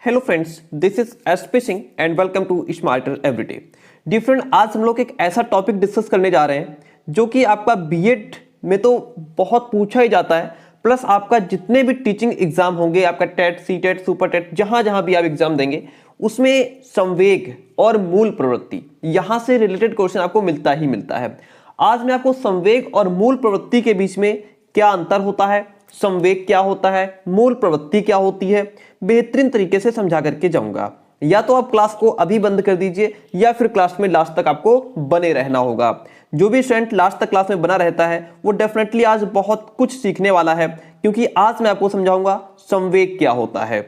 Hello friends, this is SP Singh and welcome to Smarter Everyday. Different आज हम लोग एक ऐसा टॉपिक डिस्कस करने जा रहे हैं जो कि आपका बीएड में तो बहुत पूछा ही जाता है, प्लस आपका जितने भी टीचिंग एग्जाम होंगे, आपका TET, C TET, super TET, जहां जहां भी आप एग्जाम देंगे उसमें संवेग और मूल प्रवृत्ति यहां से रिलेटेड क्वेश्चन आपको मिलता ही मिलता है। आज मैं आपको संवेग और मूल प्रवृत्ति के बीच में क्या अंतर होता है, संवेग क्या होता है, मूल प्रवृत्ति क्या होती है, बेहतरीन तरीके से समझा करके जाऊंगा। या तो आप क्लास को अभी बंद कर दीजिए या फिर क्लास में लास्ट तक आपको बने रहना होगा। जो भी स्टूडेंट लास्ट तक क्लास में बना रहता है वो डेफिनेटली आज बहुत कुछ सीखने वाला है, क्योंकि आज मैं आपको समझाऊंगा संवेग क्या होता है,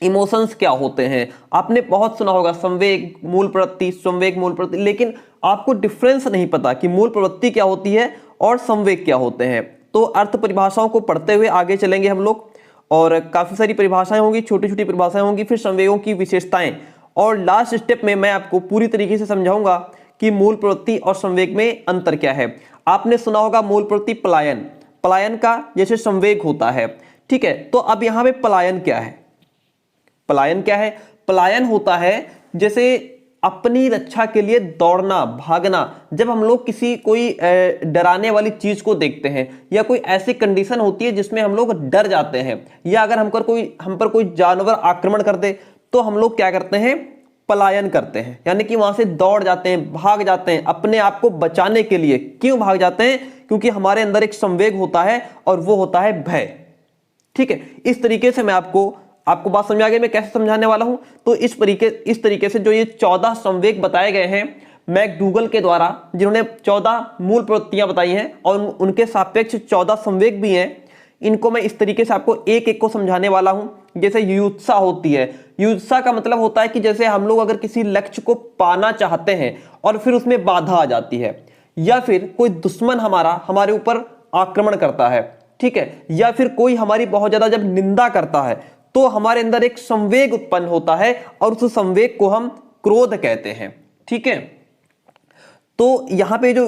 इमोशंस क्या होते हैं। आपने बहुत सुना होगा संवेग मूल प्रवृत्ति, संवेग मूल प्रवृत्ति, लेकिन आपको डिफरेंस नहीं पता कि मूल प्रवृत्ति क्या होती है और संवेग क्या होते हैं। तो अर्थ परिभाषाओं को पढ़ते हुए आगे चलेंगे हम लोग, और काफी सारी परिभाषाएं होंगी, छोटी छोटी परिभाषाएं होंगी, फिर संवेगों की विशेषताएं, और लास्ट स्टेप में मैं आपको पूरी तरीके से समझाऊंगा कि मूल प्रवृत्ति और संवेग में अंतर क्या है। आपने सुना होगा मूल प्रवृत्ति पलायन, पलायन का जैसे संवेग होता है, ठीक है। तो अब यहां पे पलायन क्या है, पलायन क्या है? पलायन होता है जैसे अपनी रक्षा के लिए दौड़ना, भागना। जब हम लोग किसी कोई डराने वाली चीज को देखते हैं या कोई ऐसी कंडीशन होती है जिसमें हम लोग डर जाते हैं, या अगर हम पर कोई जानवर आक्रमण कर दे तो हम लोग क्या करते हैं? पलायन करते हैं, यानी कि वहां से दौड़ जाते हैं, भाग जाते हैं अपने आप को बचाने के लिए। क्यों भाग जाते हैं? क्योंकि हमारे अंदर एक संवेग होता है और वो होता है भय, ठीक है। इस तरीके से मैं आपको बात समझ आ गई मैं कैसे समझाने वाला हूं। तो इस तरीके से जो ये 14 संवेग बताए गए हैं मैक डूगल के द्वारा, जिन्होंने 14 मूल प्रवृत्तियां बताई हैं और उनके सापेक्ष 14 संवेग भी हैं, इनको मैं इस तरीके से आपको एक एक को समझाने वाला हूं। जैसे युत्सा होती है, युत्सा का मतलब होता है कि जैसे हम लोग अगर किसी लक्ष्य को पाना चाहते हैं और फिर उसमें बाधा आ जाती है, या फिर कोई दुश्मन हमारे ऊपर आक्रमण करता है, ठीक है, या फिर कोई हमारी बहुत ज्यादा जब निंदा करता है तो हमारे अंदर एक संवेग उत्पन्न होता है और उस संवेग को हम क्रोध कहते हैं, ठीक है। तो यहां पे जो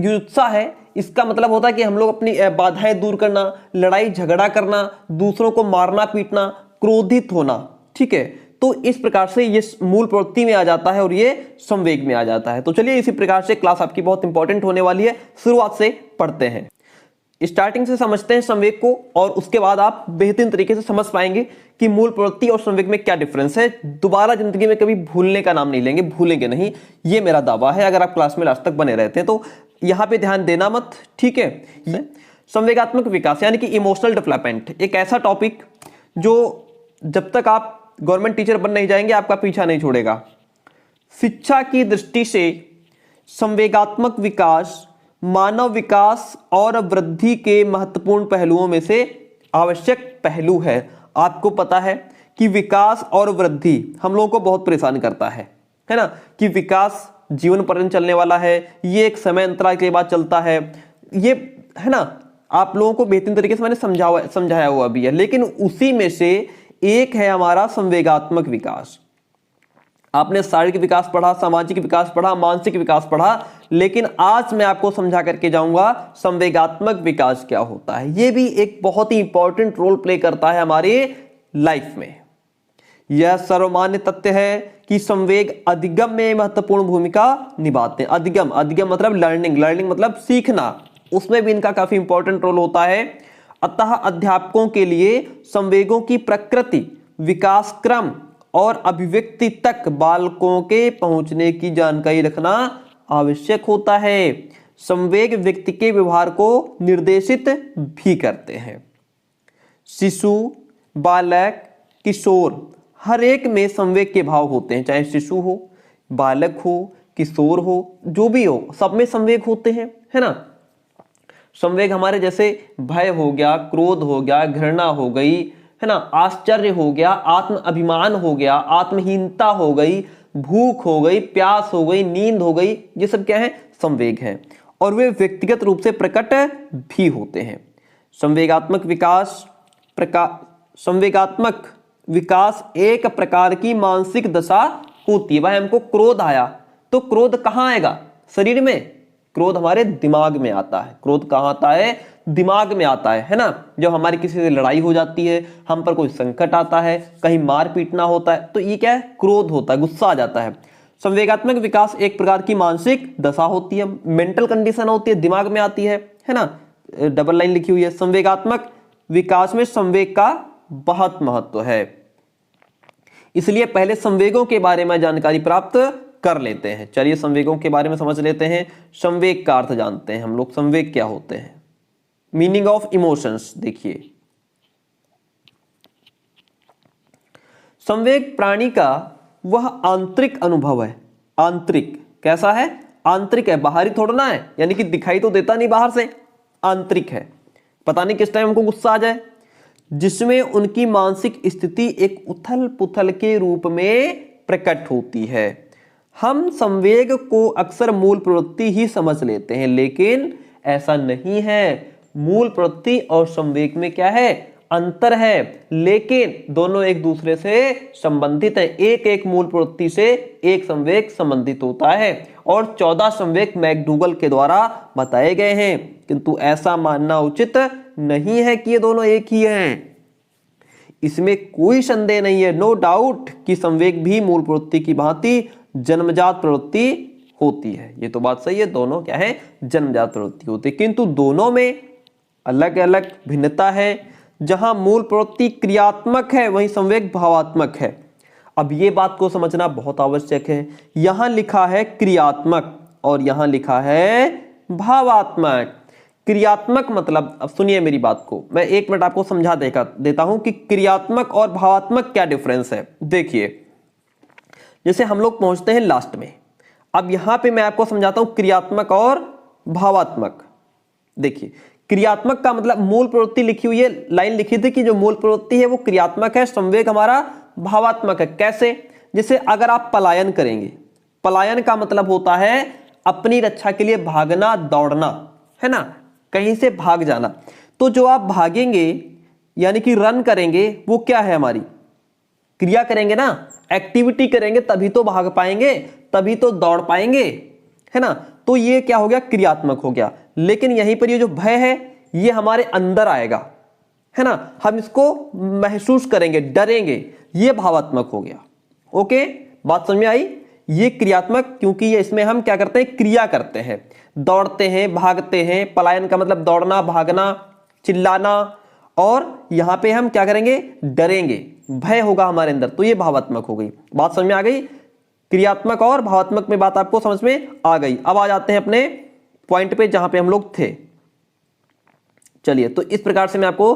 युत्सा है इसका मतलब होता है कि हम लोग अपनी बाधाएं दूर करना, लड़ाई झगड़ा करना, दूसरों को मारना पीटना, क्रोधित होना, ठीक है। तो इस प्रकार से ये मूल प्रवृत्ति में आ जाता है और ये संवेग में आ जाता है। तो चलिए इसी प्रकार से क्लास आपकी बहुत इंपॉर्टेंट होने वाली है, शुरुआत से पढ़ते हैं, स्टार्टिंग से समझते हैं संवेग को, और उसके बाद आप बेहतरीन तरीके से समझ पाएंगे कि मूल प्रवृत्ति और संवेग में क्या डिफरेंस है। दोबारा जिंदगी में कभी भूलने का नाम नहीं लेंगे, भूलेंगे नहीं, ये मेरा दावा है अगर आप क्लास में लास्ट तक बने रहते हैं। तो यहां पे ध्यान देना मत, ठीक है। संवेगात्मक विकास यानी कि इमोशनल डेवलपमेंट एक ऐसा टॉपिक जो जब तक आप गवर्नमेंट टीचर बन नहीं जाएंगे आपका पीछा नहीं छोड़ेगा। शिक्षा की दृष्टि से संवेगात्मक विकास मानव विकास और वृद्धि के महत्वपूर्ण पहलुओं में से आवश्यक पहलू है। आपको पता है कि विकास और वृद्धि हम लोगों को बहुत परेशान करता है ना, कि विकास जीवन पर्यंत चलने वाला है, ये एक समय अंतराल के बाद चलता है, ये है ना, आप लोगों को बेहतरीन तरीके से मैंने समझाया हुआ भी है। लेकिन उसी में से एक है हमारा संवेगात्मक विकास। आपने शारीरिक विकास पढ़ा, सामाजिक विकास पढ़ा, मानसिक विकास पढ़ा, लेकिन आज मैं आपको समझा करके जाऊंगा संवेगात्मक विकास क्या होता है। यह भी एक बहुत ही इंपॉर्टेंट रोल प्ले करता है हमारे लाइफ में। यह सर्वमान्य तथ्य है कि संवेग अधिगम में महत्वपूर्ण भूमिका निभाते हैं। अधिगम मतलब लर्निंग मतलब सीखना, उसमें भी इनका काफी इंपॉर्टेंट रोल होता है। अतः अध्यापकों के लिए संवेगों की प्रकृति, विकास क्रम और अभिव्यक्ति तक बालकों के पहुंचने की जानकारी रखना आवश्यक होता है। संवेग व्यक्ति के व्यवहार को निर्देशित भी करते हैं। शिशु, बालक, किशोर, हर एक में संवेग के भाव होते हैं, चाहे शिशु हो, बालक हो, किशोर हो, जो भी हो, सब में संवेग होते हैं, है ना। संवेग हमारे जैसे भय हो गया, क्रोध हो गया, घृणा हो गई, है ना, आश्चर्य हो गया, आत्म अभिमान हो गया, आत्महीनता हो गई, भूख हो गई, प्यास हो गई, नींद हो गई, ये सब क्या है? संवेग है, और वे व्यक्तिगत रूप से प्रकट भी होते हैं। संवेगात्मक विकास एक प्रकार की मानसिक दशा होती है। भाई हमको क्रोध आया तो क्रोध कहां आएगा? शरीर में। क्रोध हमारे दिमाग में आता है। क्रोध कहां आता है? दिमाग में आता है ना। जब हमारी किसी से लड़ाई हो जाती है, हम पर कोई संकट आता है, कहीं मार पीटना होता है, तो ये क्या है, क्रोध होता है, गुस्सा आ जाता है। संवेगात्मक विकास एक प्रकार की मानसिक दशा होती है, मेंटल कंडीशन होती है, दिमाग में आती है ना। डबल लाइन लिखी हुई है, संवेगात्मक विकास में संवेग का बहुत महत्व है, इसलिए पहले संवेगों के बारे में जानकारी प्राप्त कर लेते हैं। चलिए संवेगों के बारे में समझ लेते हैं। संवेग का अर्थ जानते हैं हम लोग, संवेग क्या होते हैं। मीनिंग ऑफ इमोशंस देखिए, संवेग प्राणी का वह आंतरिक अनुभव है। आंतरिक कैसा है, आंतरिक है, बाहरी थोड़ा ना है, यानी कि दिखाई तो देता नहीं बाहर से, आंतरिक है। पता नहीं किस टाइम हमको गुस्सा आ जाए, जिसमें उनकी मानसिक स्थिति एक उथल पुथल के रूप में प्रकट होती है। हम संवेग को अक्सर मूल प्रवृत्ति ही समझ लेते हैं, लेकिन ऐसा नहीं है। मूल प्रवृत्ति और संवेग में क्या है, अंतर है, लेकिन दोनों एक दूसरे से संबंधित है। एक एक मूल प्रवृत्ति से एक संवेग संबंधित होता है और 14 संवेग मैकडूगल के द्वारा बताए गए हैं, किंतु ऐसा मानना उचित नहीं है कि ये दोनों एक ही हैं। इसमें कोई संदेह नहीं है, नो डाउट, कि संवेग भी मूल प्रवृत्ति की भांति जन्मजात प्रवृत्ति होती है। ये तो बात सही है, दोनों क्या है, जन्मजात प्रवृत्ति होती है, किंतु दोनों में अलग अलग भिन्नता है। जहां मूल प्रवृत्ति क्रियात्मक है, वहीं संवेग भावात्मक है। अब ये बात को समझना बहुत आवश्यक है। यहां लिखा है क्रियात्मक और यहां लिखा है भावात्मक। क्रियात्मक मतलब, अब सुनिए मेरी बात को, मैं 1 मिनट आपको समझा देता हूं कि क्रियात्मक और भावात्मक क्या डिफरेंस है। देखिए, जैसे हम लोग पहुंचते हैं लास्ट में, अब यहां पे मैं आपको समझाता हूं क्रियात्मक और भावात्मक। देखिए, क्रियात्मक का मतलब मूल प्रवृत्ति लिखी हुई है, लाइन लिखी थी कि जो मूल प्रवृत्ति है वो क्रियात्मक है, संवेग हमारा भावात्मक है। कैसे, जैसे अगर आप पलायन करेंगे, पलायन का मतलब होता है अपनी रक्षा के लिए भागना, दौड़ना, है ना, कहीं से भाग जाना। तो जो आप भागेंगे यानी कि रन करेंगे, वो क्या है, हमारी क्रिया करेंगे ना, एक्टिविटी करेंगे, तभी तो भाग पाएंगे, तभी तो दौड़ पाएंगे, है ना। तो ये क्या हो गया, क्रियात्मक हो गया। लेकिन यहीं पर ये जो भय है, ये हमारे अंदर आएगा, है ना, हम इसको महसूस करेंगे, डरेंगे, ये भावात्मक हो गया। ओके, बात समझ में आई। ये क्रियात्मक, क्योंकि ये इसमें हम क्या करते हैं, क्रिया करते हैं, दौड़ते हैं, भागते हैं। पलायन का मतलब दौड़ना, भागना, चिल्लाना, और यहां पे हम क्या करेंगे, डरेंगे, भय होगा हमारे अंदर, तो ये भावात्मक हो गई। बात समझ में आ गई, क्रियात्मक और भावात्मक में बात आपको समझ में आ गई। अब आ जाते हैं अपने पॉइंट पे जहां पे हम लोग थे। चलिए, तो इस प्रकार से मैं आपको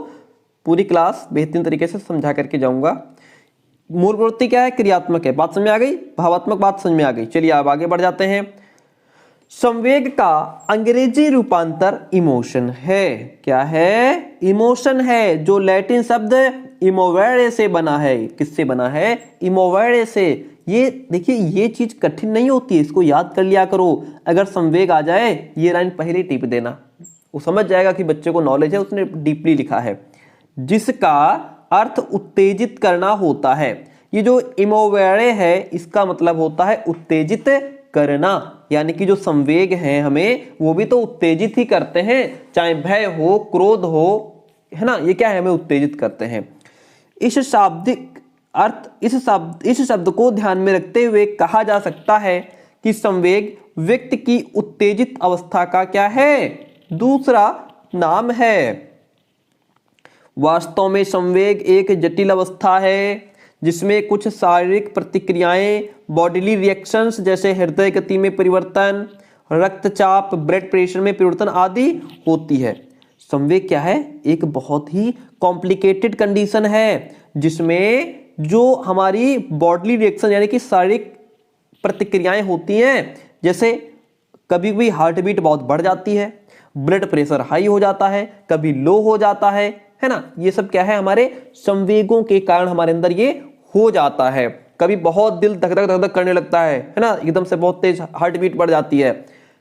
पूरी क्लास बेहतरीन तरीके से समझा करके जाऊंगा। मूल प्रवृत्ति क्या है, क्रियात्मक है, बात समझ में आ गई, भावात्मक बात समझ में आ गई। चलिए अब आगे बढ़ जाते हैं। संवेग का अंग्रेजी रूपांतर इमोशन है। क्या है, इमोशन है, जो लैटिन शब्द इमोवेरे से बना है। किससे बना है, इमोवेरे से। ये देखिए, ये चीज कठिन नहीं होती है, इसको याद कर लिया करो। अगर संवेग आ जाए, ये लाइन पहले टिप देना, वो समझ जाएगा कि बच्चे को नॉलेज है, उसने डीपली लिखा है। जिसका अर्थ उत्तेजित करना होता है। ये जो इमोवेरे है, इसका मतलब होता है उत्तेजित करना, यानी कि जो संवेग हैं हमें, वो भी तो उत्तेजित ही करते हैं, चाहे भय हो, क्रोध हो, है ना, ये क्या है, हमें उत्तेजित करते हैं। इस शाब्दिक अर्थ, इस शब्द को ध्यान में रखते हुए कहा जा सकता है कि संवेग व्यक्ति की उत्तेजित अवस्था का क्या है, दूसरा नाम है। वास्तव में संवेग एक जटिल अवस्था है, जिसमें कुछ शारीरिक प्रतिक्रियाएं, बॉडीली रिएक्शंस, जैसे हृदय गति में परिवर्तन, रक्तचाप, ब्लड प्रेशर में परिवर्तन आदि होती है। संवेग क्या है, एक बहुत ही कॉम्प्लिकेटेड कंडीशन है, जिसमें जो हमारी बॉडीली रिएक्शन यानी कि शारीरिक प्रतिक्रियाएं होती हैं, जैसे कभी कभी हार्ट बीट बहुत बढ़ जाती है, ब्लड प्रेशर हाई हो जाता है, कभी लो हो जाता है ना, ये सब क्या है, हमारे संवेगों के कारण हमारे अंदर ये हो जाता है। कभी बहुत दिल धक धक धक धक करने लगता है ना, एकदम से बहुत तेज हार्ट बीट बढ़ जाती है,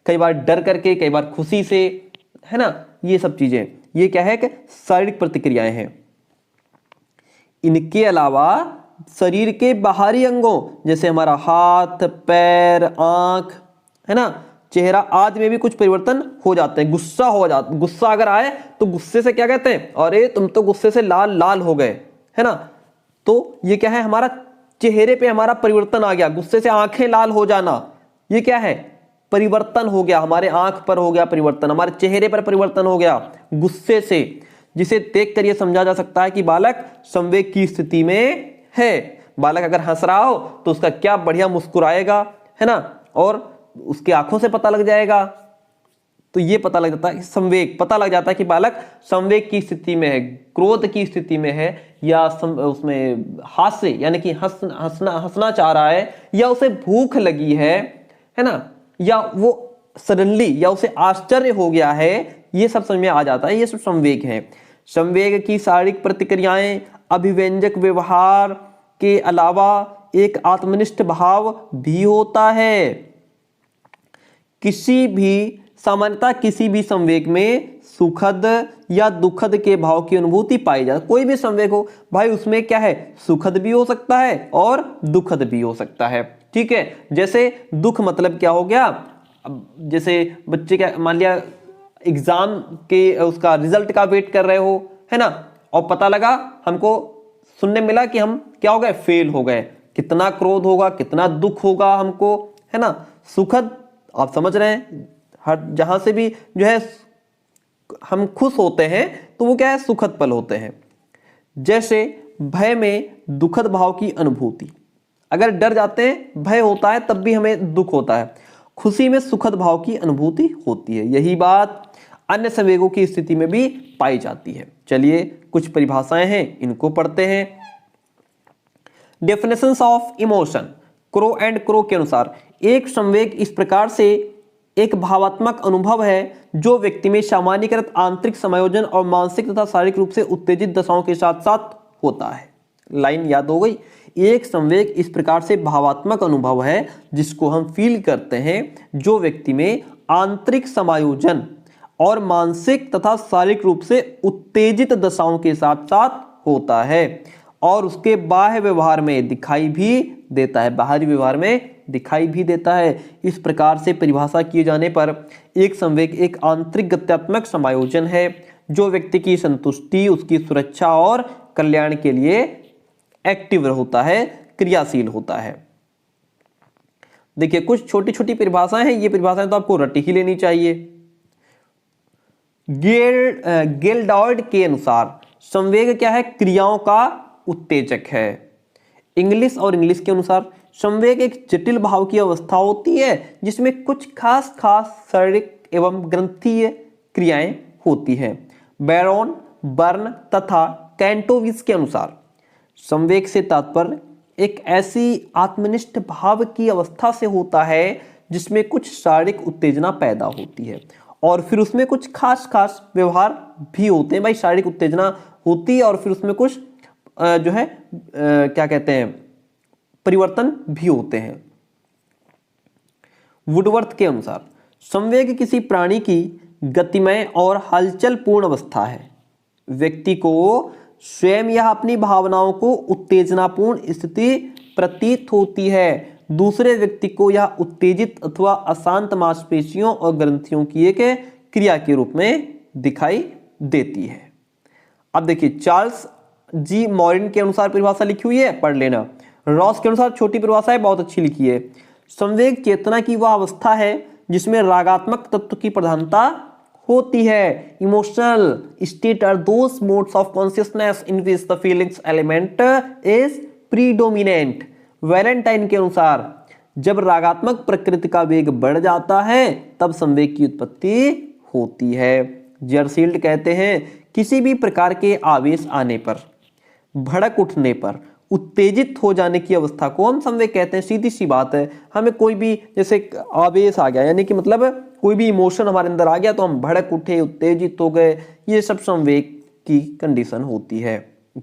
कई बार डर करके, कई बार खुशी से, है ना, ये सब चीजें, ये क्या है कि शारीरिक प्रतिक्रियाएं हैं। इनके अलावा शरीर के बाहरी अंगों, जैसे हमारा हाथ, पैर, आंख, है ना, चेहरा आदि में भी कुछ परिवर्तन हो जाते हैं। गुस्सा अगर आए तो गुस्से से क्या कहते हैं, अरे तुम तो गुस्से से लाल लाल हो गए, है ना। तो ये क्या है, हमारा चेहरे पे हमारा परिवर्तन आ गया। गुस्से से आंखें लाल हो जाना, ये क्या है, परिवर्तन हो गया। हमारे आंख पर हो गया परिवर्तन, हमारे चेहरे पर परिवर्तन हो गया गुस्से से, जिसे देखकर यह समझा जा सकता है कि बालक संवेग की स्थिति में है। बालक अगर हंस रहा हो तो उसका क्या बढ़िया मुस्कुराएगा, है ना, और उसकी आंखों से पता लग जाएगा। तो ये पता लग जाता है, संवेग पता लग जाता है कि बालक संवेग की स्थिति में है, क्रोध की स्थिति में है, या उसमें हास्य यानी कि हंसना चाह रहा है, या उसे भूख लगी है ना, या वो सडनली या उसे आश्चर्य हो गया है। ये सब समझ में आ जाता है, ये सब संवेग है। संवेग की शारीरिक प्रतिक्रियाएं अभिव्यंजक व्यवहार के अलावा एक आत्मनिष्ठ भाव भी होता है। सामान्यतः किसी भी संवेग में सुखद या दुखद के भाव की अनुभूति पाई जाती। कोई भी संवेग हो भाई, उसमें क्या है, सुखद भी हो सकता है और दुखद भी हो सकता है। ठीक है, जैसे दुख मतलब क्या हो गया, जैसे बच्चे क्या, मान लिया एग्जाम के उसका रिजल्ट का वेट कर रहे हो, है ना, और पता लगा, हमको सुनने मिला कि हम क्या हो गए, फेल हो गए। कितना क्रोध होगा, कितना दुख होगा हमको, है ना। सुखद आप समझ रहे हैं, हर जहां से भी जो है हम खुश होते हैं तो वो क्या है, सुखद पल होते हैं। जैसे भय में दुखद भाव की अनुभूति, अगर डर जाते हैं, भय होता है, तब भी हमें दुख होता है। खुशी में सुखद भाव की अनुभूति होती है। यही बात अन्य संवेगों की स्थिति में भी पाई जाती है। चलिए कुछ परिभाषाएं हैं, इनको पढ़ते हैं। Definitions of emotion, crow and crow के अनुसार एक संवेग इस प्रकार से एक भावात्मक अनुभव है जो व्यक्ति में सामान्यकृत आंतरिक समायोजन और मानसिक तथा शारीरिक रूप से उत्तेजित दशाओं के साथ साथ होता है। लाइन याद हो गई। एक संवेग इस प्रकार से भावात्मक अनुभव है जिसको हम फील करते हैं, जो व्यक्ति में आंतरिक समायोजन और मानसिक तथा शारीरिक रूप से उत्तेजित दशाओं के साथ साथ होता है और उसके बाह्य व्यवहार में दिखाई भी देता है, बाहरी व्यवहार में दिखाई भी देता है। इस प्रकार से परिभाषा किए जाने पर एक संवेग एक आंतरिक गत्यात्मक समायोजन है जो व्यक्ति की संतुष्टि, उसकी सुरक्षा और कल्याण के लिए एक्टिव होता है, क्रियाशील होता है। देखिए कुछ छोटी छोटी परिभाषाएं हैं, ये परिभाषाएं तो आपको रट ही लेनी चाहिए। गेल्डॉर्ड के अनुसार संवेग क्या है, क्रियाओं का उत्तेजक है। इंग्लिश और इंग्लिश के अनुसार संवेग एक जटिल भाव की अवस्था होती है जिसमें कुछ खास शारीरिक एवं ग्रंथीय क्रियाएं होती हैं। बैरोन, बर्न तथा कैंटोविस के अनुसार संवेग से तात्पर्य एक ऐसी आत्मनिष्ठ भाव की अवस्था से होता है जिसमें कुछ शारीरिक उत्तेजना पैदा होती है और फिर उसमें कुछ खास व्यवहार भी होते हैं। भाई शारीरिक उत्तेजना होती है और फिर उसमें कुछ जो है क्या कहते हैं, परिवर्तन भी होते हैं। वुडवर्थ के अनुसार संवेग किसी प्राणी की गतिमय और हलचल पूर्ण अवस्था है। व्यक्ति को स्वयं या अपनी भावनाओं को उत्तेजनापूर्ण स्थिति प्रतीत होती है, दूसरे व्यक्ति को यह उत्तेजित अथवा अशांत मांसपेशियों और ग्रंथियों की एक क्रिया के रूप में दिखाई देती है। अब देखिए चार्ल्स जी मॉरिन के अनुसार परिभाषा लिखी हुई है, पढ़ लेना। रॉस के अनुसार छोटी परिभाषा है, बहुत अच्छी लिखी है। संवेग चेतना की वह अवस्था है जिसमें रागात्मक तत्व की प्रधानता होती है। Emotional state are those modes of consciousness in which the feelings element is predominant. Valentine के अनुसार जब रागात्मक प्रकृति का वेग बढ़ जाता है तब संवेग की उत्पत्ति होती है। जर्सील्ड कहते हैं किसी भी प्रकार के आवेश आने पर, भड़क उठने पर, उत्तेजित हो जाने की अवस्था को हम संवेग कहते हैं। सीधी सी बात है, हमें कोई भी जैसे आवेश आ गया यानी कि मतलब कोई भी इमोशन हमारे अंदर आ गया तो हम भड़क उठे, उत्तेजित हो गए, ये सब संवेग की कंडीशन होती है।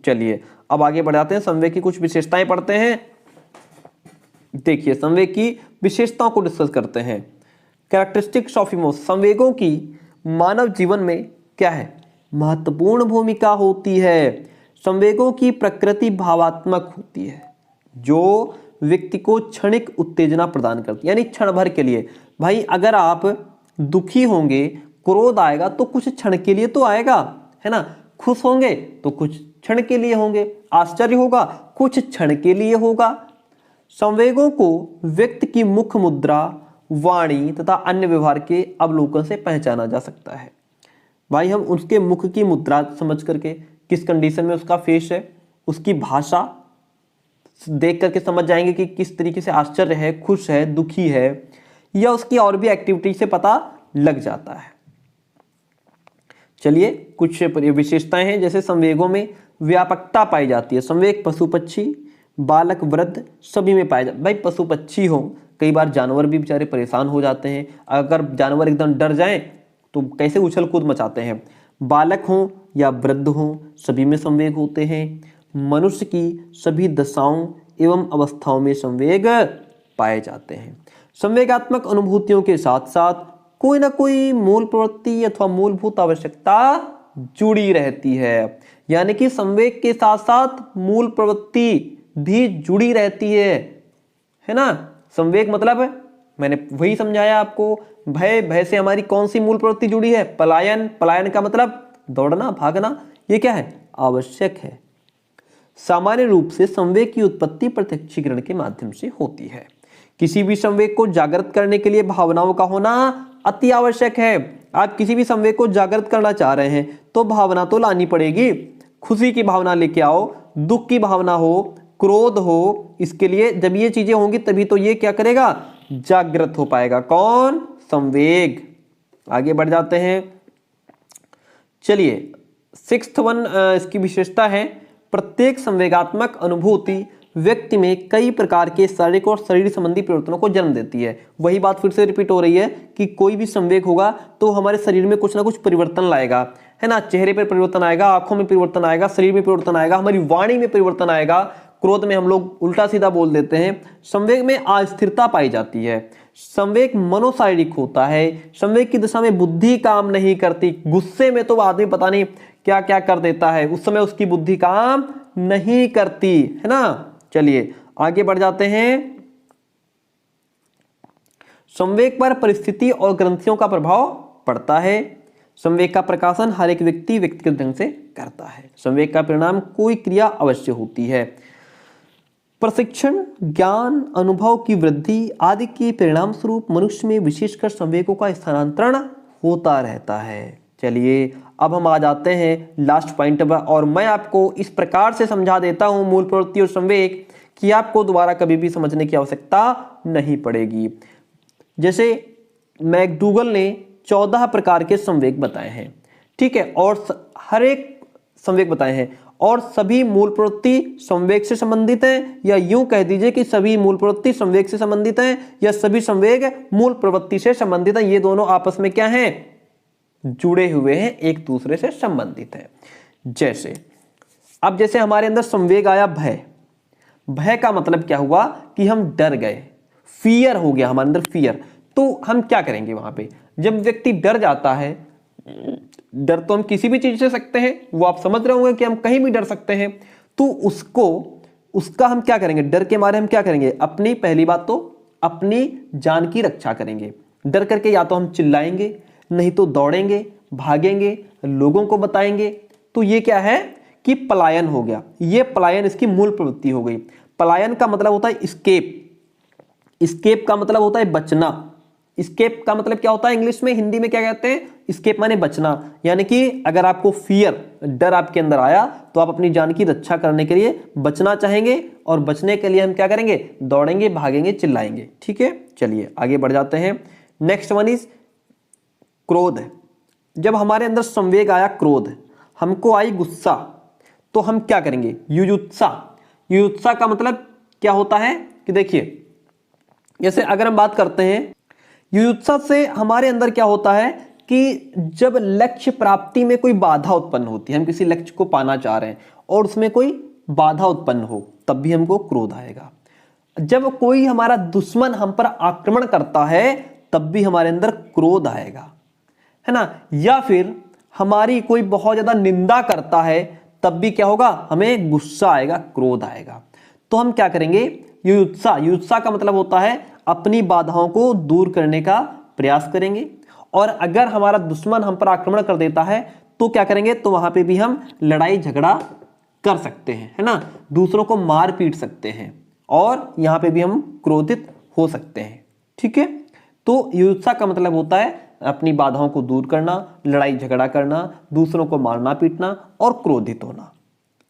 चलिए अब आगे बढ़ाते हैं, संवेग की कुछ विशेषताएं पढ़ते हैं। देखिए संवेग की विशेषताओं को डिस्कस करते हैं। कैरेक्टरिस्टिक्स ऑफ इमोशन, संवेगों की मानव जीवन में क्या है, महत्वपूर्ण भूमिका होती है। संवेगों की प्रकृति भावात्मक होती है। जो व्यक्ति को क्षणिक उत्तेजना प्रदान करती है, यानी क्षण भर के लिए। भाई अगर आप दुखी होंगे, क्रोध आएगा तो कुछ क्षण के लिए तो आएगा, है ना। खुश होंगे तो कुछ क्षण के लिए होंगे, आश्चर्य होगा कुछ क्षण के लिए होगा। संवेगों को व्यक्ति की मुख मुद्रा, वाणी तथा अन्य व्यवहार के अवलोकन से पहचाना जा सकता है। भाई हम उसके मुख की मुद्रा समझ करके, किस कंडीशन में उसका फेस है, उसकी भाषा देख करके समझ जाएंगे कि किस तरीके से आश्चर्य है, खुश है, दुखी है, या उसकी और भी एक्टिविटी से पता लग जाता है। चलिए कुछ विशेषताएं हैं, जैसे संवेगों में व्यापकता पाई जाती है। संवेग पशु पक्षी, बालक, वृद्ध सभी में पाया जाता है। भाई पशु पक्षी हो, कई बार जानवर भी बेचारे परेशान हो जाते हैं, अगर जानवर एकदम डर जाएं तो कैसे उछल कूद मचाते हैं। बालक हो या वृद्ध हो, सभी में संवेग होते हैं। मनुष्य की सभी दशाओं एवं अवस्थाओं में संवेग पाए जाते हैं। संवेगात्मक अनुभूतियों के साथ साथ कोई ना कोई मूल प्रवृत्ति अथवा मूलभूत आवश्यकता जुड़ी रहती है, यानी कि संवेग के साथ साथ मूल प्रवृत्ति भी जुड़ी रहती है ना। संवेग मतलब मैंने वही समझाया आपको, भय, भय से हमारी कौन सी मूल प्रवृत्ति जुड़ी है, पलायन, पलायन का मतलब दौड़ना, भागना, ये क्या है, आवश्यक है। सामान्य रूप से संवेग की उत्पत्ति प्रत्यक्षीकरण के माध्यम से होती है। किसी भी संवेग को जागृत करने के लिए भावनाओं का होना अति आवश्यक है। आप किसी भी संवेग को जागृत करना चाह रहे हैं तो भावना तो लानी पड़ेगी। खुशी की भावना लेके आओ, दुख की भावना हो, क्रोध हो, इसके लिए जब ये चीजें होंगी तभी तो ये क्या करेगा, जागृत हो पाएगा। कौन, संवेग। आगे बढ़ जाते हैं। चलिए 6th वन इसकी विशेषता है, प्रत्येक संवेगात्मक अनुभूति व्यक्ति में कई प्रकार के शारीरिक और शरीर संबंधी परिवर्तनों को जन्म देती है। वही बात फिर से रिपीट हो रही है कि कोई भी संवेग होगा तो हमारे शरीर में कुछ ना कुछ परिवर्तन लाएगा, है ना। चेहरे पर परिवर्तन आएगा, आंखों में परिवर्तन आएगा, शरीर में परिवर्तन आएगा, हमारी वाणी में परिवर्तन आएगा। क्रोध में हम लोग उल्टा सीधा बोल देते हैं। संवेग में अस्थिरता पाई जाती है। संवेग मनोशारीरिक होता है। संवेग की दिशा में बुद्धि काम नहीं करती। गुस्से में तो आदमी पता नहीं क्या क्या कर देता है, उस समय उसकी बुद्धि काम नहीं करती, है ना। चलिए आगे बढ़ जाते हैं। संवेग पर परिस्थिति और ग्रंथियों का प्रभाव पड़ता है। संवेग का प्रकाशन हर एक व्यक्ति व्यक्तिगत ढंग से करता है। संवेग का परिणाम कोई क्रिया अवश्य होती है। प्रशिक्षण, ज्ञान, अनुभव की वृद्धि आदि के परिणाम स्वरूप मनुष्य में विशेषकर संवेगों का स्थानांतरण होता रहता है। चलिए अब हम आ जाते हैं लास्ट पॉइंट पर, और मैं आपको इस प्रकार से समझा देता हूं मूल प्रवृत्ति और संवेग कि आपको दोबारा कभी भी समझने की आवश्यकता नहीं पड़ेगी। जैसे मैकडूगल ने 14 प्रकार के संवेग बताए हैं, ठीक है, और हर एक संवेग बताए हैं, और सभी मूल प्रवृत्ति संवेग से संबंधित हैं, या यूं कह दीजिए कि सभी मूल प्रवृत्ति संवेग से संबंधित हैं, या सभी संवेग मूल प्रवृत्ति से संबंधित हैं। ये दोनों आपस में क्या हैं, जुड़े हुए हैं, एक दूसरे से संबंधित है। जैसे अब जैसे हमारे अंदर संवेग आया भय, भय का मतलब क्या हुआ कि हम डर गए, फियर हो गया हमारे अंदर, फियर। तो हम क्या करेंगे वहां पे, जब व्यक्ति डर जाता है, डर तो हम किसी भी चीज से सकते हैं, वो आप समझ रहे होंगे कि हम कहीं भी डर सकते हैं, तो उसका हम क्या करेंगे, डर के मारे हम क्या करेंगे, अपनी पहली बात तो अपनी जान की रक्षा करेंगे। डर करके या तो हम चिल्लाएंगे, नहीं तो दौड़ेंगे, भागेंगे, लोगों को बताएंगे। तो ये क्या है कि पलायन हो गया। ये पलायन इसकी मूल प्रवृत्ति हो गई। पलायन का मतलब होता है स्केप, स्केप का मतलब होता है बचना। स्केप का मतलब क्या होता है इंग्लिश में, हिंदी में क्या कहते हैं, स्केप माने बचना। यानी कि अगर आपको फियर, डर आपके अंदर आया तो आप अपनी जान की रक्षा करने के लिए बचना चाहेंगे, और बचने के लिए हम क्या करेंगे, दौड़ेंगे, भागेंगे, चिल्लाएंगे, ठीक है। चलिए आगे बढ़ जाते हैं। नेक्स्ट वन इज क्रोध। जब हमारे अंदर संवेग आया क्रोध, हमको आई गुस्सा, तो हम क्या करेंगे, युयुत्सा। युयुत्सा का मतलब क्या होता है कि देखिए, जैसे अगर हम बात करते हैं युयुत्सा से, हमारे अंदर क्या होता है कि जब लक्ष्य प्राप्ति में कोई बाधा उत्पन्न होती है, हम किसी लक्ष्य को पाना चाह रहे हैं और उसमें कोई बाधा उत्पन्न हो, तब भी हमको क्रोध आएगा। जब कोई हमारा दुश्मन हम पर आक्रमण करता है, तब भी हमारे अंदर क्रोध आएगा, है ना। या फिर हमारी कोई बहुत ज्यादा निंदा करता है, तब भी क्या होगा, हमें गुस्सा आएगा, क्रोध आएगा। तो हम क्या करेंगे, युयुत्सा, युयुत्सा का मतलब होता है अपनी बाधाओं को दूर करने का प्रयास करेंगे। और अगर हमारा दुश्मन हम पर आक्रमण कर देता है तो क्या करेंगे, तो वहां पे भी हम लड़ाई झगड़ा कर सकते हैं, है ना, दूसरों को मार पीट सकते हैं और यहां पे भी हम क्रोधित हो सकते हैं। ठीक है, तो युयुत्सा का मतलब होता है अपनी बाधाओं को दूर करना, लड़ाई झगड़ा करना, दूसरों को मारना पीटना और क्रोधित होना।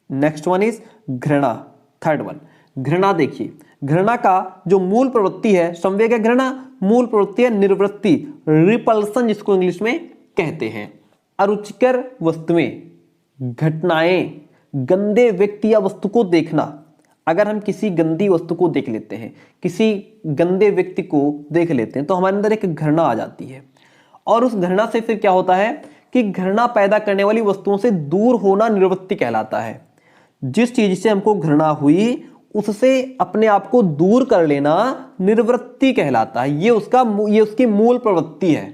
नेक्स्ट वन इज घृणा, थर्ड वन घृणा। देखिए घृणा का जो मूल प्रवृत्ति है, संवेग है घृणा, मूल प्रवृत्ति है निर्वृत्ति, रिपल्सन जिसको इंग्लिश में कहते हैं। अरुचिकर वस्तुएं, घटनाएं, गंदे व्यक्ति या वस्तु को देखना। अगर हम किसी गंदी वस्तु को देख लेते हैं, किसी गंदे व्यक्ति को देख लेते हैं, तो हमारे अंदर एक घृणा आ जाती है। और उस घृणा से फिर क्या होता है कि घृणा पैदा करने वाली वस्तुओं से दूर होना निवृत्ति कहलाता है। जिस चीज से हमको घृणा हुई उससे अपने आप को दूर कर लेना निवृत्ति कहलाता है। ये उसकी मूल प्रवृत्ति है।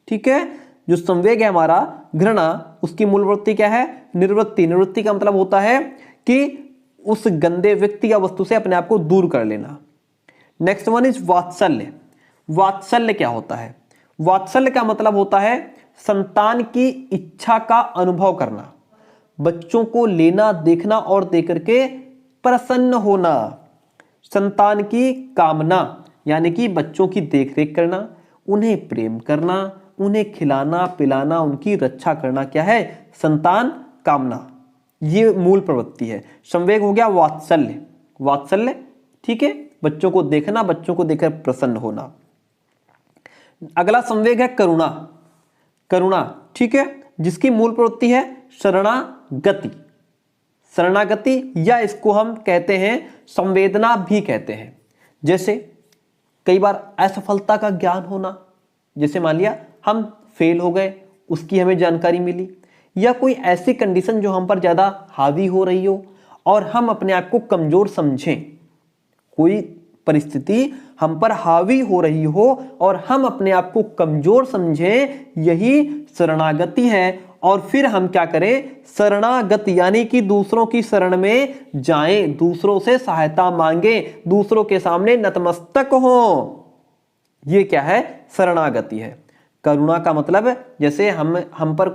ठीक है, जो संवेग है हमारा घृणा, उसकी मूल प्रवृत्ति क्या है, निवृत्ति। निवृत्ति का मतलब होता है कि उस गंदे व्यक्ति या वस्तु से अपने आप को दूर कर लेना। नेक्स्ट वन इज वात्सल्य। वात्सल्य क्या होता है, वात्सल्य का मतलब होता है संतान की इच्छा का अनुभव करना, बच्चों को लेना, देखना और देकर के प्रसन्न होना। संतान की कामना यानी कि बच्चों की देखरेख करना, उन्हें प्रेम करना, उन्हें खिलाना पिलाना, उनकी रक्षा करना, क्या है, संतान कामना। ये मूल प्रवृत्ति है। संवेग हो गया वात्सल्य, वात्सल्य। ठीक है, बच्चों को देखना, बच्चों को देखकर प्रसन्न होना। अगला संवेग है करुणा, करुणा। ठीक है, जिसकी मूल प्रवृत्ति है शरणागति, शरणागति, या इसको हम कहते हैं संवेदना भी कहते हैं। जैसे कई बार असफलता का ज्ञान होना, जैसे मान लिया हम फेल हो गए, उसकी हमें जानकारी मिली, या कोई ऐसी कंडीशन जो हम पर ज्यादा हावी हो रही हो और हम अपने आप को कमजोर समझें, कोई परिस्थिति हम पर हावी हो रही हो और हम अपने आप को कमजोर समझें, यही शरणागति है। और फिर हम क्या करें, शरणागति यानी कि दूसरों की शरण में जाएं, दूसरों से सहायता मांगें, दूसरों के सामने नतमस्तक हो। ये क्या है, शरणागति है। करुणा का मतलब जैसे हम पर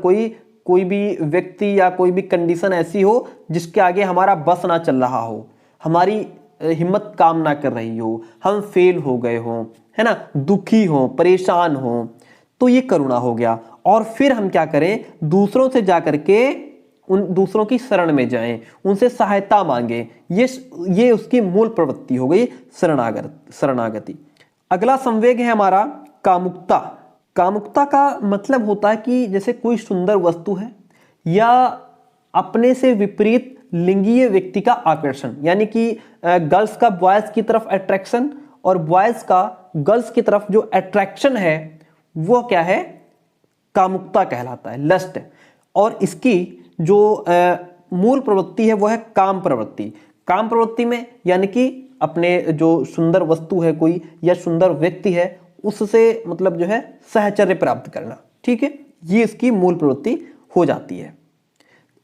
कोई भी व्यक्ति या कोई भी कंडीशन ऐसी हो जिसके आगे हमारा बस ना चल रहा हो, हमारी हिम्मत काम ना कर रही हो, हम फेल हो गए हो, है ना, दुखी हो, परेशान हो, तो ये करुणा हो गया। और फिर हम क्या करें, दूसरों से जाकर के उन दूसरों की शरण में जाएं, उनसे सहायता मांगे। ये उसकी मूल प्रवृत्ति हो गई शरणागति। अगला संवेग है हमारा कामुकता। कामुकता का मतलब होता है कि जैसे कोई सुंदर वस्तु है या अपने से विपरीत लिंगीय व्यक्ति का आकर्षण, यानी कि गर्ल्स का बॉयज की तरफ अट्रैक्शन और बॉयज का गर्ल्स की तरफ जो अट्रैक्शन है वो क्या है, कामुकता कहलाता है, लस्ट। और इसकी जो मूल प्रवृत्ति है वो है काम प्रवृत्ति। काम प्रवृत्ति में यानी कि अपने जो सुंदर वस्तु है कोई या सुंदर व्यक्ति है उससे मतलब जो है सहचर्य प्राप्त करना। ठीक है, ये इसकी मूल प्रवृत्ति हो जाती है।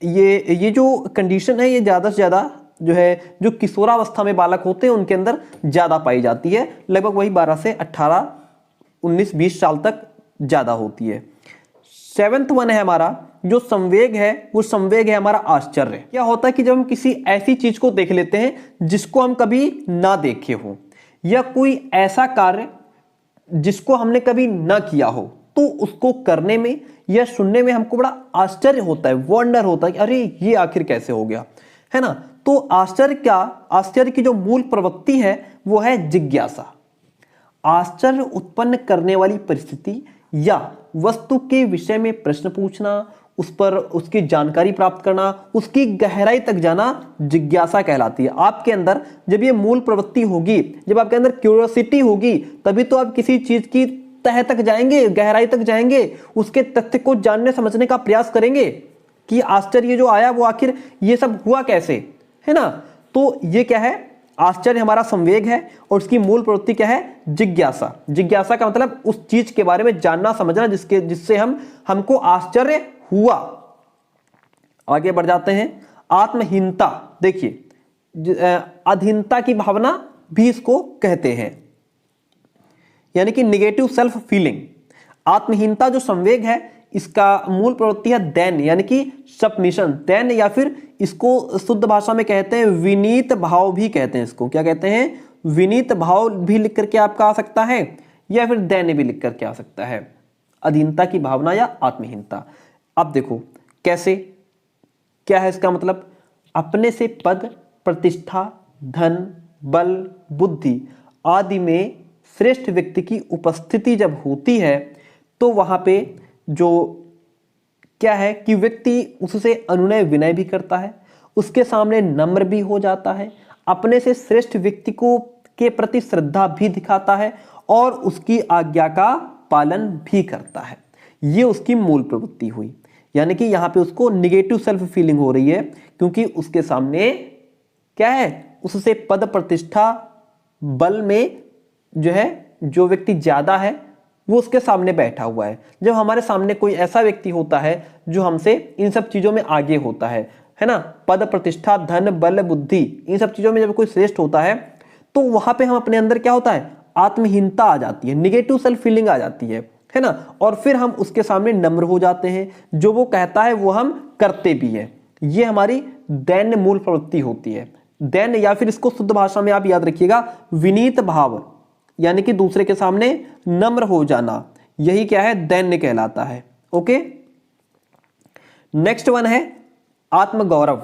ये जो कंडीशन है ये ज्यादा से ज्यादा जो है जो किशोरावस्था में बालक होते हैं उनके अंदर ज्यादा पाई जाती है, लगभग वही 12 से 18 19 20 साल तक ज्यादा होती है। सेवेंथ वन है हमारा जो संवेग है, वो संवेग है हमारा आश्चर्य। क्या होता है कि जब हम किसी ऐसी चीज को देख लेते हैं जिसको हम कभी ना देखे हो, या कोई ऐसा कार्य जिसको हमने कभी ना किया हो, तो उसको करने में या सुनने में हमको बड़ा आश्चर्य होता है, वंडर होता है कि अरे ये आखिर कैसे हो गया, है ना। तो आश्चर्य की जो मूल प्रवृत्ति है वो है जिज्ञासा। आश्चर्य उत्पन्न करने वाली परिस्थिति या वस्तु के विषय में प्रश्न पूछना, उस पर उसकी जानकारी प्राप्त करना, उसकी गहराई तक जाना जिज्ञासा कहलाती है। आपके अंदर जब ये मूल प्रवृत्ति होगी, जब आपके अंदर क्यूरियोसिटी होगी, तभी तो आप किसी चीज की तह तक जाएंगे, गहराई तक जाएंगे, उसके तथ्य को जानने समझने का प्रयास करेंगे कि आश्चर्य जो आया वो आखिर ये सब हुआ कैसे, है ना। तो ये क्या है, आश्चर्य हमारा संवेग है और उसकी मूल प्रवृत्ति क्या है, जिज्ञासा। जिज्ञासा का मतलब उस चीज के बारे में जानना समझना जिससे हमको आश्चर्य हुआ। आगे बढ़ जाते हैं, आत्महीनता। देखिए अधीनता की भावना भी इसको कहते हैं, यानी कि निगेटिव सेल्फ फीलिंग। आत्महीनता जो संवेग है इसका मूल प्रवृत्ति है दैन, यानी कि सबमिशन, दैन, या फिर इसको शुद्ध भाषा में कहते हैं विनीत भाव भी कहते हैं। इसको क्या कहते हैं? विनीत भाव भी लिख करके आपका आ सकता है, या फिर दैन भी लिख करके आ सकता है। अधीनता की भावना या आत्महीनता। अब देखो कैसे, क्या है इसका मतलब? अपने से पद, प्रतिष्ठा, धन, बल, बुद्धि आदि में श्रेष्ठ व्यक्ति की उपस्थिति जब होती है तो वहां पे जो क्या है कि व्यक्ति उससे अनुनय विनय भी करता है, उसके सामने नम्र भी हो जाता है, अपने से श्रेष्ठ व्यक्ति को के प्रति श्रद्धा भी दिखाता है और उसकी आज्ञा का पालन भी करता है। ये उसकी मूल प्रवृत्ति हुई, यानी कि यहाँ पे उसको निगेटिव सेल्फ फीलिंग हो रही है, क्योंकि उसके सामने क्या है, उससे पद, प्रतिष्ठा, बल में जो है जो व्यक्ति ज्यादा है वो उसके सामने बैठा हुआ है। जब हमारे सामने कोई ऐसा व्यक्ति होता है जो हमसे इन सब चीजों में आगे होता है ना, पद, प्रतिष्ठा, धन, बल, बुद्धि, इन सब चीजों में जब कोई श्रेष्ठ होता है तो वहां पे हम अपने अंदर क्या होता है, आत्महीनता आ जाती है, निगेटिव सेल्फ फीलिंग आ जाती है ना, और फिर हम उसके सामने नम्र हो जाते हैं, जो वो कहता है वो हम करते भी है। ये हमारी दैन्य मूल प्रवृत्ति होती है। दैन्य, या फिर इसको शुद्ध भाषा में आप याद रखिएगा विनीत भाव, यानी कि दूसरे के सामने नम्र हो जाना, यही क्या है, दैन्य कहलाता है। ओके, नेक्स्ट वन है आत्मगौरव,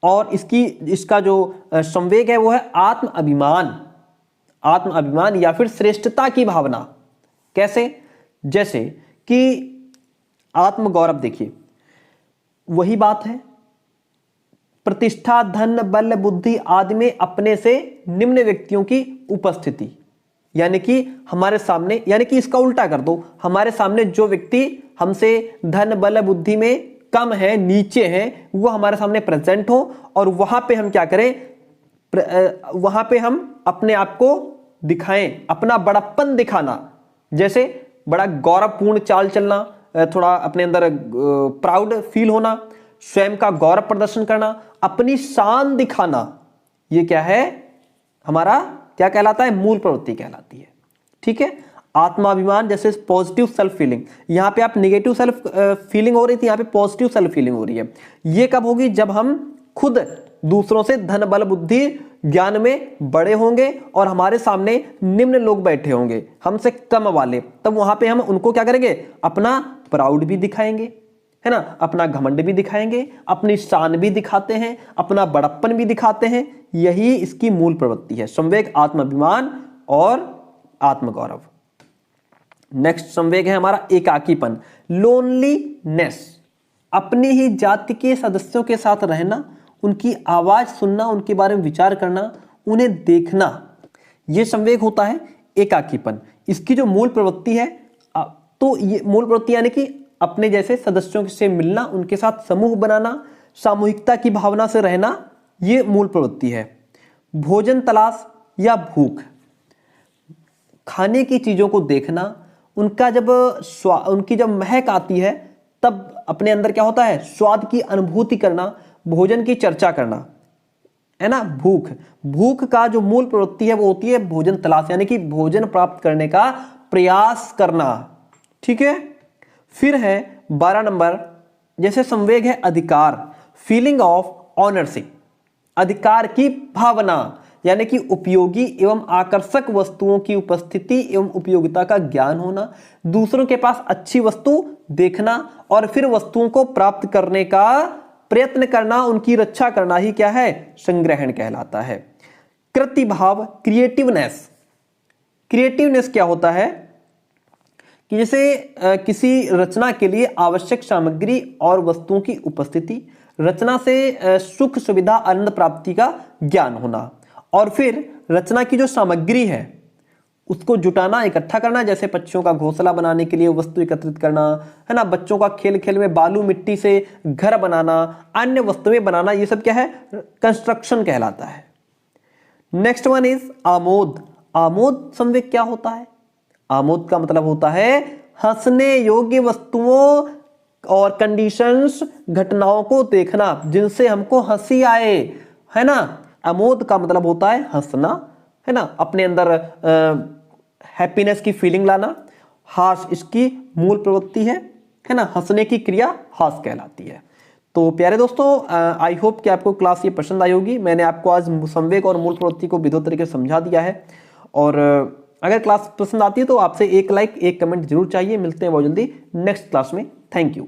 और इसका जो संवेग है वो है आत्म अभिमान। आत्म अभिमान या फिर श्रेष्ठता की भावना। कैसे? जैसे कि आत्मगौरव, देखिए वही बात है, प्रतिष्ठा, धन, बल, बुद्धि आदि में अपने से निम्न व्यक्तियों की उपस्थिति, यानी कि हमारे सामने, यानी कि इसका उल्टा कर दो, हमारे सामने जो व्यक्ति हमसे धन, बल, बुद्धि में कम है, नीचे है, वो हमारे सामने प्रेजेंट हो, और वहां पे हम क्या करें, वहां पे हम अपने आप को दिखाएं, अपना बड़प्पन दिखाना, जैसे बड़ा गौरवपूर्ण चाल चलना, थोड़ा अपने अंदर प्राउड फील होना, स्वयं का गौरव प्रदर्शन करना, अपनी शान दिखाना, ये क्या है, हमारा क्या कहलाता है, मूल प्रवृत्ति कहलाती है। ठीक है, आत्माभिमान जैसे पॉजिटिव सेल्फ फीलिंग, यहां पे आप निगेटिव सेल्फ फीलिंग हो रही थी, यहां पे पॉजिटिव सेल्फ फीलिंग हो रही है। ये कब होगी, जब हम खुद दूसरों से धन, बल, बुद्धि, ज्ञान में बड़े होंगे और हमारे सामने निम्न लोग बैठे होंगे, हमसे कम वाले, तब वहां पे हम उनको क्या करेंगे, अपना प्राउड भी दिखाएंगे, है ना, अपना घमंड भी दिखाएंगे, अपनी शान भी दिखाते हैं, अपना बड़प्पन भी दिखाते हैं। यही इसकी मूल प्रवृत्ति है, संवेग, आत्माभिमान और आत्मगौरव। नेक्स्ट संवेग है हमारा एकाकीपन, लोनलीनेस। अपनी ही जाति के सदस्यों के साथ रहना, उनकी आवाज सुनना, उनके बारे में विचार करना, उन्हें देखना, यह संवेग होता है एकाकीपन। इसकी जो मूल प्रवृत्ति है, तो ये मूल प्रवृत्ति यानी कि अपने जैसे सदस्यों से मिलना, उनके साथ समूह बनाना, सामूहिकता की भावना से रहना, ये मूल प्रवृत्ति है। भोजन तलाश या भूख, खाने की चीजों को देखना, उनका उनकी जब महक आती है तब अपने अंदर क्या होता है, स्वाद की अनुभूति करना, भोजन की चर्चा करना, है ना। भूख का जो मूल प्रवृत्ति है वो होती है भोजन तलाश, यानी कि भोजन प्राप्त करने का प्रयास करना। ठीक है, फिर है 12 नंबर, जैसे संवेग है अधिकार, फीलिंग ऑफ ऑनरशिप, अधिकार की भावना, यानी कि उपयोगी एवं आकर्षक वस्तुओं की उपस्थिति एवं उपयोगिता का ज्ञान होना, दूसरों के पास अच्छी वस्तु देखना और फिर वस्तुओं को प्राप्त करने का प्रयत्न करना, उनकी रक्षा करना ही क्या है, संग्रहण कहलाता है। कृतिभाव, क्रिएटिवनेस। क्रिएटिवनेस क्या होता है कि जैसे किसी रचना के लिए आवश्यक सामग्री और वस्तुओं की उपस्थिति, रचना से सुख, सुविधा, आनंद प्राप्ति का ज्ञान होना, और फिर रचना की जो सामग्री है उसको जुटाना, इकट्ठा करना, जैसे पक्षियों का घोंसला बनाने के लिए वस्तु एकत्रित करना, है ना, बच्चों का खेल खेल में बालू मिट्टी से घर बनाना, अन्य वस्तुएं बनाना, ये सब क्या है, कंस्ट्रक्शन कहलाता है। Next one is Amod. Amod संवेग क्या होता है, आमोद का मतलब होता है हंसने योग्य वस्तुओं और कंडीशंस, घटनाओं को देखना जिनसे हमको हंसी आए, है ना। अमोद का मतलब होता है हंसना, है ना, अपने अंदर हैप्पीनेस की फीलिंग लाना। हास इसकी मूल प्रवृत्ति है ना, हंसने की क्रिया हास कहलाती है। तो प्यारे दोस्तों, आई होप कि आपको क्लास ये पसंद आई होगी। मैंने आपको आज संवेग और मूल प्रवृत्ति को विधिवत तरीके से समझा दिया है। और अगर क्लास पसंद आती है तो आपसे एक लाइक एक कमेंट जरूर चाहिए। मिलते हैं बहुत जल्दी नेक्स्ट क्लास में। Thank you.